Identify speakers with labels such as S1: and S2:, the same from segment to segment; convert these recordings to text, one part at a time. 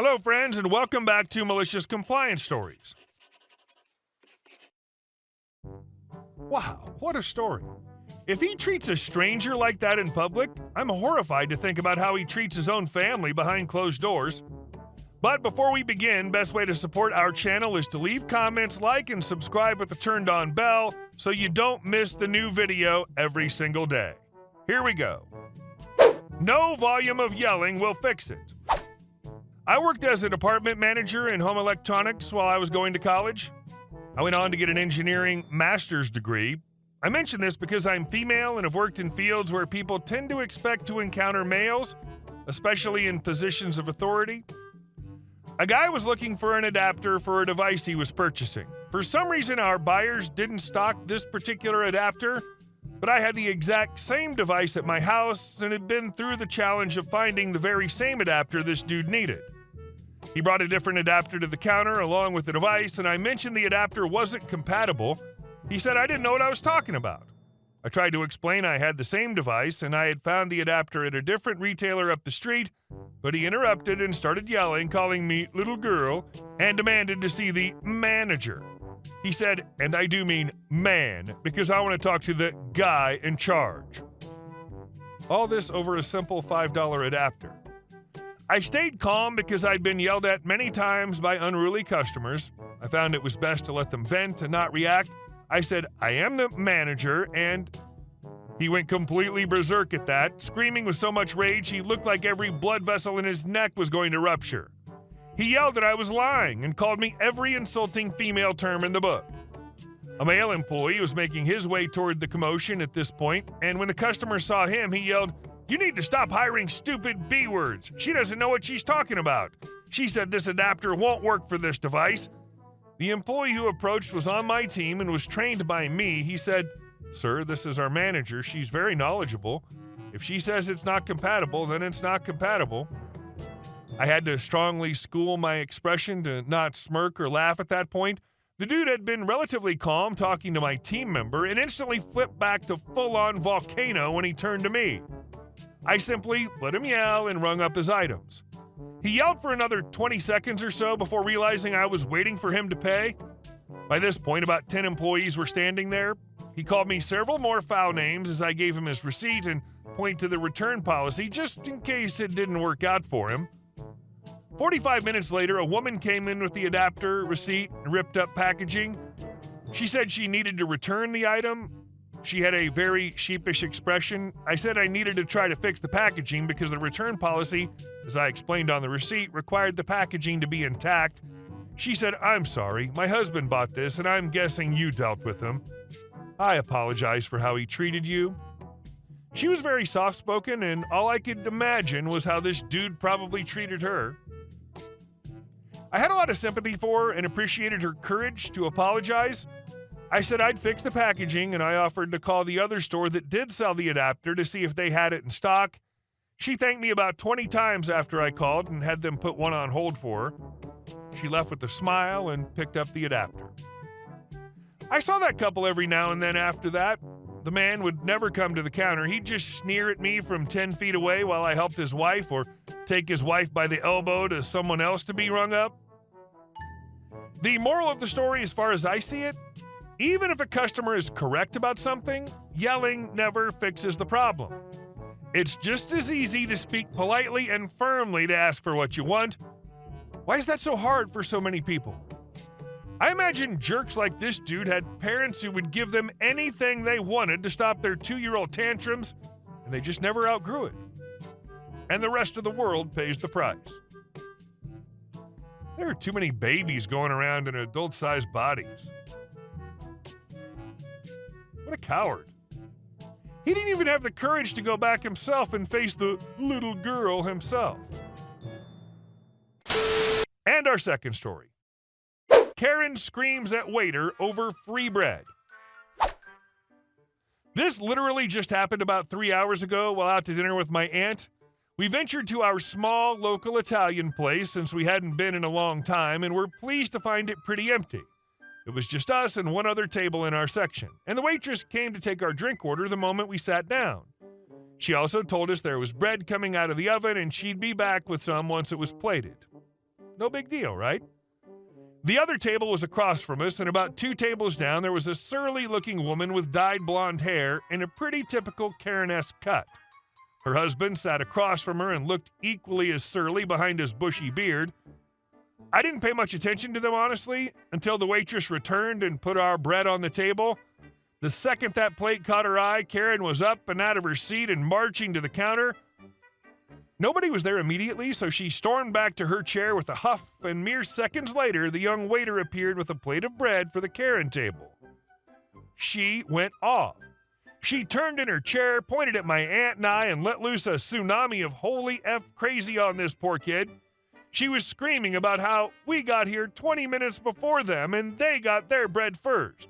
S1: Hello, friends, and welcome back to Malicious Compliance Stories. Wow, what a story. If he treats a stranger like that in public, I'm horrified to think about how he treats his own family behind closed doors. But before we begin, best way to support our channel is to leave comments, like, and subscribe with the turned-on bell so you don't miss the new video every single day. Here we go. No volume of yelling will fix it. I worked as a department manager in home electronics while I was going to college. I went on to get an engineering master's degree. I mention this because I'm female and have worked in fields where people tend to expect to encounter males, especially in positions of authority. A guy was looking for an adapter for a device he was purchasing. For some reason, our buyers didn't stock this particular adapter, but I had the exact same device at my house and had been through the challenge of finding the very same adapter this dude needed. He brought a different adapter to the counter along with the device, and I mentioned the adapter wasn't compatible. He said I didn't know what I was talking about. I tried to explain I had the same device and I had found the adapter at a different retailer up the street, but he interrupted and started yelling, calling me little girl, and demanded to see the manager. He said, and I do mean man, because I want to talk to the guy in charge. All this over a simple $5 adapter. I stayed calm because I'd been yelled at many times by unruly customers. I found it was best to let them vent and not react. I said, I am the manager, and he went completely berserk at that, screaming with so much rage he looked like every blood vessel in his neck was going to rupture. He yelled that I was lying and called me every insulting female term in the book. A male employee was making his way toward the commotion at this point, and when the customer saw him, he yelled, "You need to stop hiring stupid B words. She doesn't know what she's talking about. She said this adapter won't work for this device." The employee who approached was on my team and was trained by me. He said, "Sir, this is our manager. She's very knowledgeable. If she says it's not compatible, then it's not compatible." I had to strongly school my expression to not smirk or laugh at that point. The dude had been relatively calm talking to my team member and instantly flipped back to full-on volcano when he turned to me. I simply let him yell and rung up his items. He yelled for another 20 seconds or so before realizing I was waiting for him to pay. By this point, about 10 employees were standing there. He called me several more foul names as I gave him his receipt and pointed to the return policy just in case it didn't work out for him. 45 minutes later, a woman came in with the adapter, receipt, and ripped up packaging. She said she needed to return the item. She had a very sheepish expression. I said I needed to try to fix the packaging because the return policy, as I explained on the receipt, required the packaging to be intact. She said, "I'm sorry, my husband bought this and I'm guessing you dealt with him. I apologize for how he treated you." She was very soft-spoken, and all I could imagine was how this dude probably treated her. I had a lot of sympathy for her and appreciated her courage to apologize. I said I'd fix the packaging, and I offered to call the other store that did sell the adapter to see if they had it in stock. She thanked me about 20 times after I called and had them put one on hold for her. She left with a smile and picked up the adapter. I saw that couple every now and then after that. The man would never come to the counter. He'd just sneer at me from 10 feet away while I helped his wife, or take his wife by the elbow to someone else to be rung up. The moral of the story, as far as I see it, even if a customer is correct about something, yelling never fixes the problem. It's just as easy to speak politely and firmly to ask for what you want. Why is that so hard for so many people? I imagine jerks like this dude had parents who would give them anything they wanted to stop their 2-year-old tantrums, and they just never outgrew it. And the rest of the world pays the price. There are too many babies going around in adult-sized bodies. What a coward. He didn't even have the courage to go back himself and face the little girl himself. And our second story. Karen screams at waiter over free bread. This literally just happened about 3 hours ago while out to dinner with my aunt. We ventured to our small local Italian place since we hadn't been in a long time, and we're pleased to find it pretty empty. It was just us and one other table in our section, and the waitress came to take our drink order the moment we sat down. She also told us there was bread coming out of the oven and she'd be back with some once it was plated. No big deal, right? The other table was across from us, and about 2 tables down, there was a surly-looking woman with dyed blonde hair and a pretty typical Karen-esque cut. Her husband sat across from her and looked equally as surly behind his bushy beard. I didn't pay much attention to them, honestly, until the waitress returned and put our bread on the table. The second that plate caught her eye, Karen was up and out of her seat and marching to the counter. Nobody was there immediately, so she stormed back to her chair with a huff, and mere seconds later, the young waiter appeared with a plate of bread for the Karen table. She went off. She turned in her chair, pointed at my aunt and I, and let loose a tsunami of holy F crazy on this poor kid. She was screaming about how we got here 20 minutes before them and they got their bread first.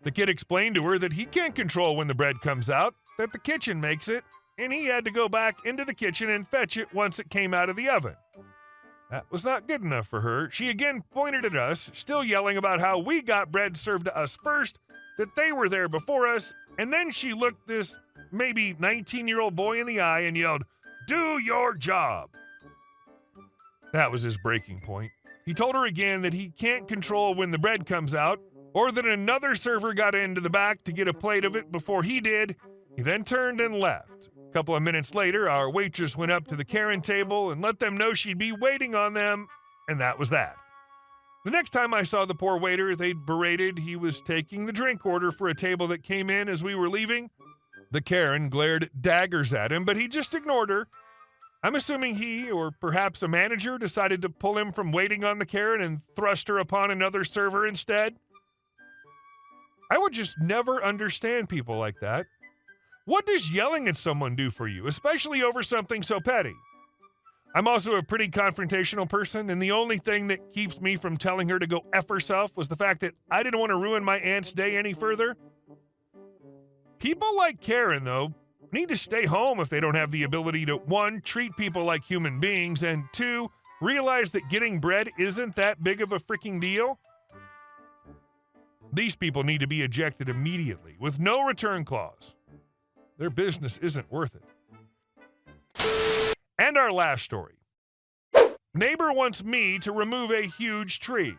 S1: The kid explained to her that he can't control when the bread comes out, that the kitchen makes it, and he had to go back into the kitchen and fetch it once it came out of the oven. That was not good enough for her. She again pointed at us, still yelling about how we got bread served to us first, that they were there before us, and then she looked this maybe 19-year-old boy in the eye and yelled, "Do your job." That was his breaking point. He told her again that he can't control when the bread comes out, or that another server got into the back to get a plate of it before he did. He then turned and left. A couple of minutes later, our waitress went up to the Karen table and let them know she'd be waiting on them, and that was that. The next time I saw the poor waiter they'd berated, he was taking the drink order for a table that came in as we were leaving. The Karen glared daggers at him, but he just ignored her. I'm assuming he, or perhaps a manager, decided to pull him from waiting on the Karen and thrust her upon another server instead. I would just never understand people like that. What does yelling at someone do for you, especially over something so petty? I'm also a pretty confrontational person, and the only thing that keeps me from telling her to go F herself was the fact that I didn't want to ruin my aunt's day any further. People like Karen, though, need to stay home if they don't have the ability to, 1, treat people like human beings, and 2, realize that getting bread isn't that big of a freaking deal. These people need to be ejected immediately, with no return clause. Their business isn't worth it. And our last story. Neighbor wants me to remove a huge tree.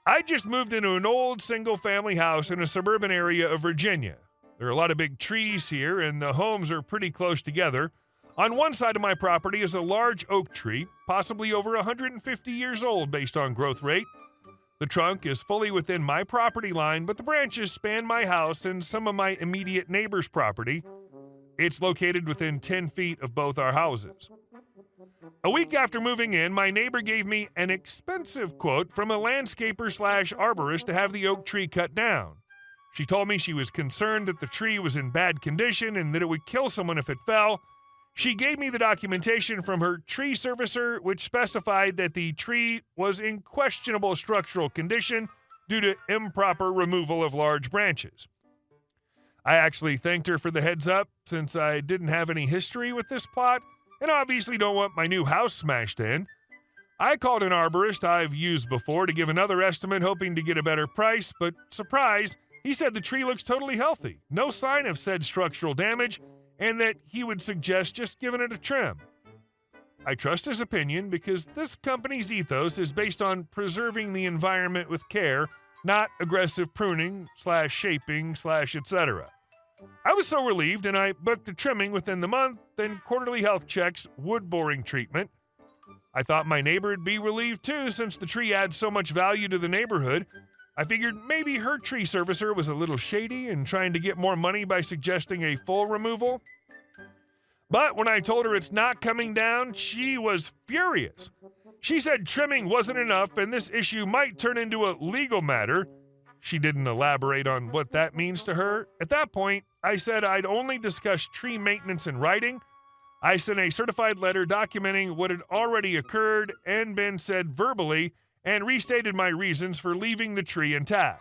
S1: I just moved into an old single-family house in a suburban area of Virginia. There are a lot of big trees here, and the homes are pretty close together. On one side of my property is a large oak tree, possibly over 150 years old based on growth rate. The trunk is fully within my property line, but the branches span my house and some of my immediate neighbor's property. It's located within 10 feet of both our houses. A week after moving in, my neighbor gave me an expensive quote from a landscaper/arborist to have the oak tree cut down. She told me she was concerned that the tree was in bad condition and that it would kill someone if it fell. She gave me the documentation from her tree servicer, which specified that the tree was in questionable structural condition due to improper removal of large branches. I actually thanked her for the heads up, since I didn't have any history with this plot, and obviously don't want my new house smashed in. I called an arborist I've used before to give another estimate, hoping to get a better price, but surprise, he said the tree looks totally healthy, no sign of said structural damage, and that he would suggest just giving it a trim. I trust his opinion because this company's ethos is based on preserving the environment with care, not aggressive pruning/shaping/etc. I was so relieved, and I booked the trimming within the month, then quarterly health checks, wood boring treatment. I thought my neighbor would be relieved too, since the tree adds so much value to the neighborhood. I figured maybe her tree servicer was a little shady and trying to get more money by suggesting a full removal. But when I told her it's not coming down, she was furious. She said trimming wasn't enough and this issue might turn into a legal matter. She didn't elaborate on what that means to her. At that point, I said I'd only discuss tree maintenance in writing. I sent a certified letter documenting what had already occurred and been said verbally, and restated my reasons for leaving the tree intact.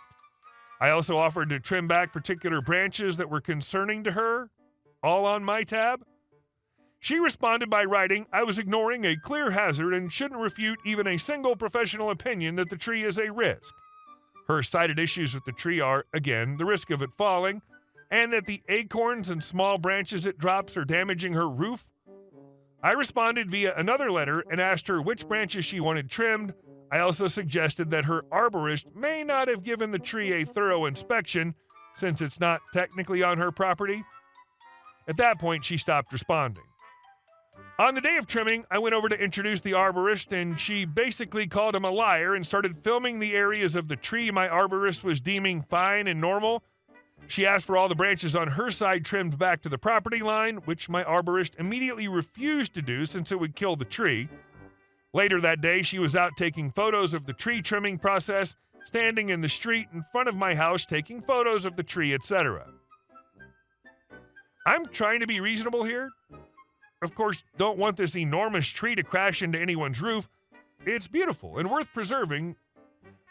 S1: I also offered to trim back particular branches that were concerning to her, all on my tab. She responded by writing, I was ignoring a clear hazard and shouldn't refute even a single professional opinion that the tree is a risk. Her cited issues with the tree are, again, the risk of it falling, and that the acorns and small branches it drops are damaging her roof. I responded via another letter and asked her which branches she wanted trimmed. I also suggested that her arborist may not have given the tree a thorough inspection since it's not technically on her property. At that point, she stopped responding. On the day of trimming, I went over to introduce the arborist, and she basically called him a liar and started filming the areas of the tree my arborist was deeming fine and normal. She asked for all the branches on her side trimmed back to the property line, which my arborist immediately refused to do since it would kill the tree. Later that day, she was out taking photos of the tree trimming process, standing in the street in front of my house taking photos of the tree, etc. I'm trying to be reasonable here. Of course, don't want this enormous tree to crash into anyone's roof. It's beautiful and worth preserving,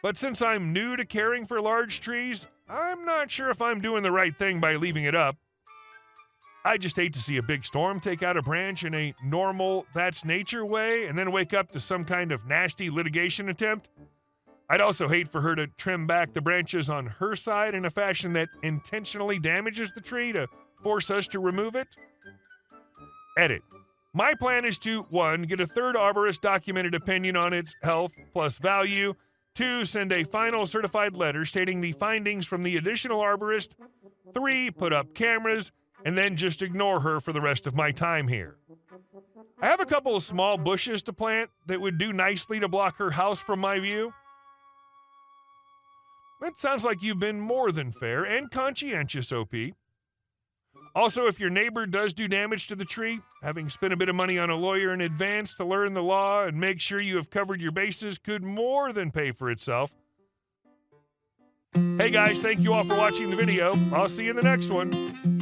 S1: but since I'm new to caring for large trees, I'm not sure if I'm doing the right thing by leaving it up. I just hate to see a big storm take out a branch in a normal, that's nature way and then wake up to some kind of nasty litigation attempt. I'd also hate for her to trim back the branches on her side in a fashion that intentionally damages the tree to force us to remove it. Edit. My plan is to 1. Get a third arborist documented opinion on its health plus value. 2. Send a final certified letter stating the findings from the additional arborist. 3. Put up cameras, and then just ignore her for the rest of my time here. I have a couple of small bushes to plant that would do nicely to block her house from my view. It sounds like you've been more than fair and conscientious, OP. Also, if your neighbor does do damage to the tree, having spent a bit of money on a lawyer in advance to learn the law and make sure you have covered your bases could more than pay for itself. Hey guys, thank you all for watching the video. I'll see you in the next one.